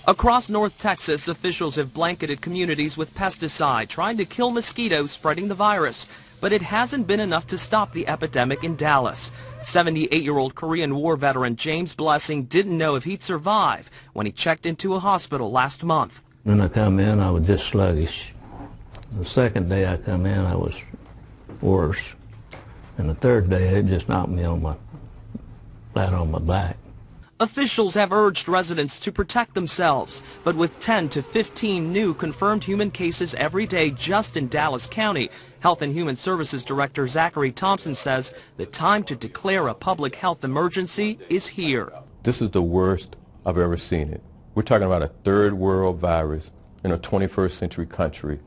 Across North Texas, officials have blanketed communities with pesticide, trying to kill mosquitoes spreading the virus. But it hasn't been enough to stop the epidemic in Dallas. 78-year-old Korean War veteran James Blessing didn't know if he'd survive when he checked into a hospital last month. When I come in, I was just sluggish. The second day I come in, I was worse. And the third day, it just knocked me flat on my back. Officials have urged residents to protect themselves, but with 10 to 15 new confirmed human cases every day just in Dallas County, Health and Human Services Director Zachary Thompson says the time to declare a public health emergency is here. This is the worst I've ever seen it. We're talking about a third world virus in a 21st century country,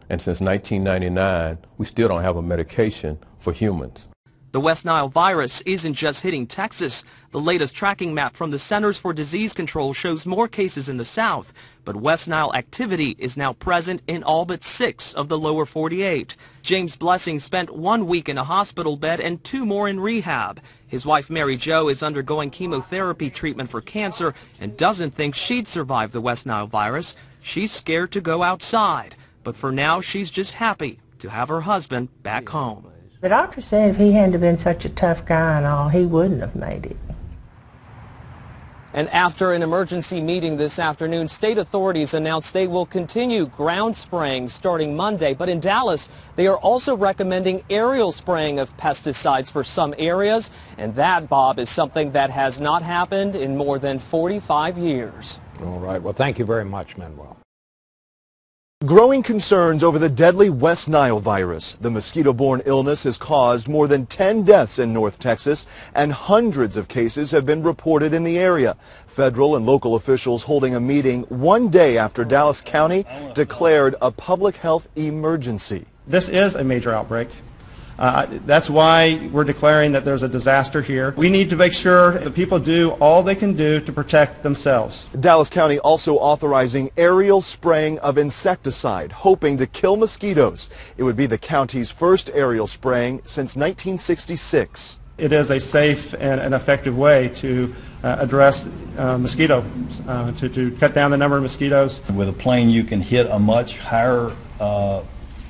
and since 1999, we still don't have a medication for humans. The West Nile virus isn't just hitting Texas. The latest tracking map from the Centers for Disease Control shows more cases in the south, but West Nile activity is now present in all but 6 of the lower 48. James Blessing spent 1 week in a hospital bed and 2 more in rehab. His wife Mary Jo is undergoing chemotherapy treatment for cancer and doesn't think she'd survive the West Nile virus. She's scared to go outside, but for now she's just happy to have her husband back home. The doctor said if he hadn't been such a tough guy and all, he wouldn't have made it. And after an emergency meeting this afternoon, state authorities announced they will continue ground spraying starting Monday. But in Dallas, they are also recommending aerial spraying of pesticides for some areas. And that, Bob, is something that has not happened in more than 45 years. All right. Well, thank you very much, Manuel. Growing concerns over the deadly West Nile virus. The mosquito-borne illness has caused more than 10 deaths in North Texas, and hundreds of cases have been reported in the area. Federal and local officials holding a meeting 1 day after Dallas County declared a public health emergency. This is a major outbreak. That's why we're declaring that there's a disaster here. We need to make sure that people do all they can do to protect themselves. Dallas County also authorizing aerial spraying of insecticide, hoping to kill mosquitoes. It would be the county's first aerial spraying since 1966. It is a safe and effective way to address mosquitoes, to cut down the number of mosquitoes. With a plane, you can hit a much higher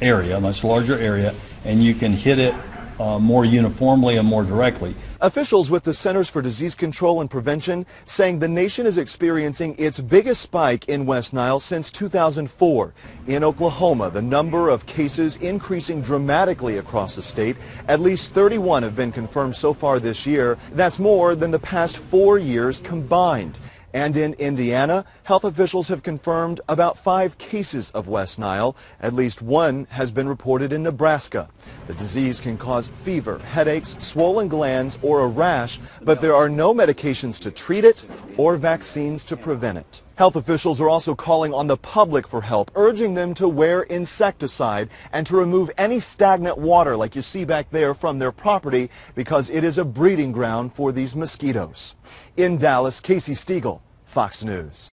area, a much larger area, and you can hit it more uniformly and more directly. Officials with the Centers for Disease Control and Prevention saying the nation is experiencing its biggest spike in West Nile since 2004. In Oklahoma, the number of cases increasing dramatically across the state. At least 31 have been confirmed so far this year. That's more than the past 4 years combined. And in Indiana, health officials have confirmed about 5 cases of West Nile. At least 1 has been reported in Nebraska. The disease can cause fever, headaches, swollen glands, or a rash, but there are no medications to treat it or vaccines to prevent it. Health officials are also calling on the public for help, urging them to wear insecticide and to remove any stagnant water like you see back there from their property, because it is a breeding ground for these mosquitoes. In Dallas, Casey Stiegel, Fox News.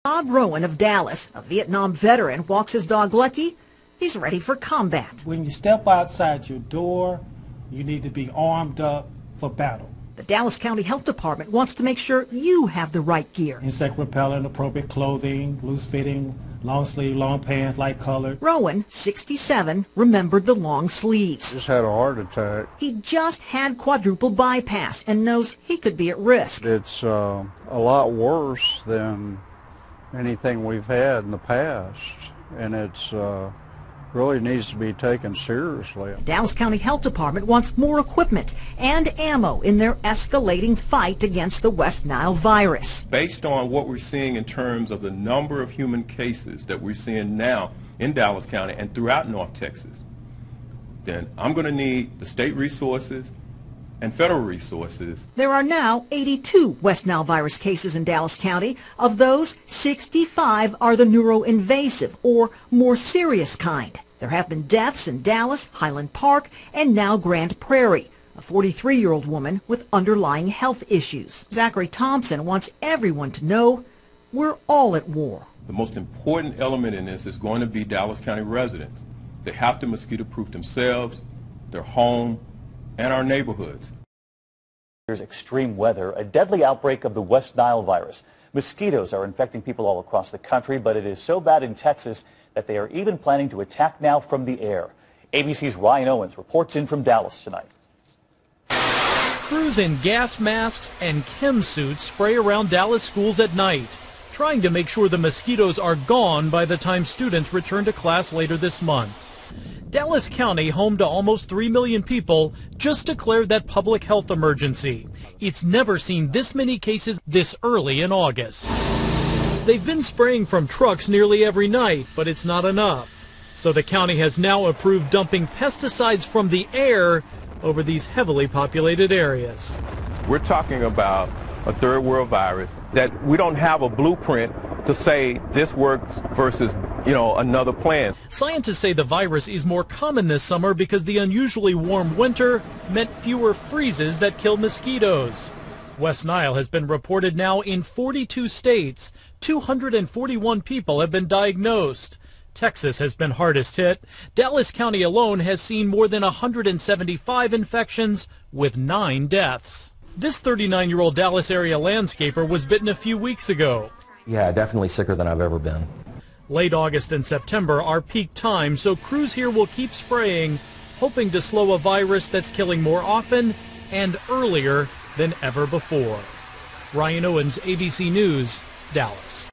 Bob Rowan of Dallas, a Vietnam veteran, walks his dog Lucky. He's ready for combat. When you step outside your door, you need to be armed up for battle. The Dallas County Health Department wants to make sure you have the right gear. Insect repellent, appropriate clothing, loose-fitting, long sleeve, long pants, light colored. Rowan, 67, remembered the long sleeves. Just had a heart attack. He just had quadruple bypass and knows he could be at risk. It's a lot worse than anything we've had in the past, and it's really needs to be taken seriously. The Dallas County Health Department wants more equipment and ammo in their escalating fight against the West Nile virus. Based on what we're seeing in terms of the number of human cases that we're seeing now in Dallas County and throughout North Texas, then I'm going to need the state resources and federal resources. There are now 82 West Nile virus cases in Dallas County. Of those, 65 are the neuroinvasive or more serious kind. There have been deaths in Dallas, Highland Park, and now Grand Prairie. A 43-year-old woman with underlying health issues. Zachary Thompson wants everyone to know we're all at war. The most important element in this is going to be Dallas County residents. They have to mosquito-proof themselves, their home, and our neighborhoods. There's extreme weather, a deadly outbreak of the West Nile virus. Mosquitoes are infecting people all across the country, but it is so bad in Texas that they are even planning to attack now from the air. ABC's Ryan Owens reports in from Dallas tonight. Crews in gas masks and chem suits spray around Dallas schools at night, trying to make sure the mosquitoes are gone by the time students return to class later this month. Dallas County, home to almost 3 million people, just declared that public health emergency. It's never seen this many cases this early in August. They've been spraying from trucks nearly every night, but it's not enough. So the county has now approved dumping pesticides from the air over these heavily populated areas. We're talking about a third world virus that we don't have a blueprint to say this works versus, another plan. Scientists say the virus is more common this summer because the unusually warm winter meant fewer freezes that kill mosquitoes. West Nile has been reported now in 42 states. 241 people have been diagnosed. Texas has been hardest hit. Dallas County alone has seen more than 175 infections with 9 deaths. This 39-year-old Dallas area landscaper was bitten a few weeks ago. Yeah, definitely sicker than I've ever been. Late August and September are peak times, so crews here will keep spraying, hoping to slow a virus that's killing more often and earlier than ever before. Ryan Owens, ABC News, Dallas.